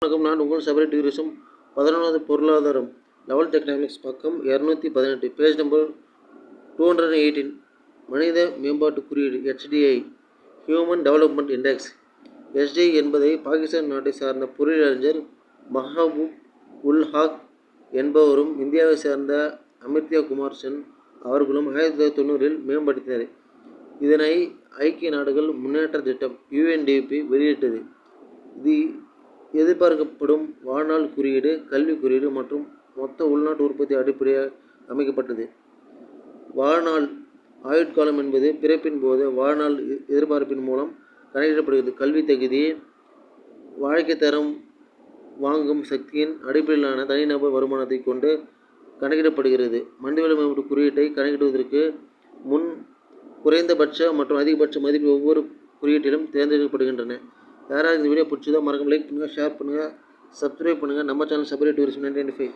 வணக்கம். நான் உங்கள் சபரி டூரிசம். 11வது பொருளாதாரம் 11th எக்கனாமிக்ஸ் பக்கம் 218 பேஜ் நம்பர் 218. மனித மேம்பாட்டு குறியீடு HDI human development index. HDI என்பதை பாகிஸ்தான் நாட்டை சார்ந்த பொருளியறிஞர் மஹபூப் உல் ஹக் என்பவரும் இந்தியாவை சேர்ந்த அமிர்த்யா குமார் சென் அவர்களும் 1990 மேம்படுத்தினர். இதனை ஐக்கிய நாடுகள் முன்னேற்ற திட்டம் UNDP வெளியிட்டது. இது எதிர்பார்க்கப்படும் வாழ்நாள் குறியீடு, கல்வி குறியீடு மற்றும் மொத்த உள்நாட்டு உற்பத்தி அடிப்படையாக அமைக்கப்பட்டது. வாழ்நாள் ஆயுட்காலம் என்பது பிறப்பின் போது வாழ்நாள் எதிர்பார்ப்பின் மூலம் கணக்கிடப்படுகிறது. கல்வி தகுதி வாழ்க்கை தரம் வாங்கும் சக்தியின் அடிப்படையிலான தனிநபர் வருமானத்தை கொண்டு கணக்கிடப்படுகிறது. மனிதவள மேம்பாட்டு குறியீட்டை கணக்கிடுவதற்கு முன் குறைந்தபட்ச மற்றும் அதிகபட்ச மதிப்பு ஒவ்வொரு குறியீட்டிலும் தேர்ந்தெடுக்கப்படுகின்றன. யாராவது இந்த வீடியோ பிடிச்சதோ மறக்காம லைக் பண்ணுங்கள், ஷேர் பண்ணுங்கள், சப்ஸ்கிரைப் பண்ணுங்கள். நம்ம சேனல் சபரி டூரிசம் 1995.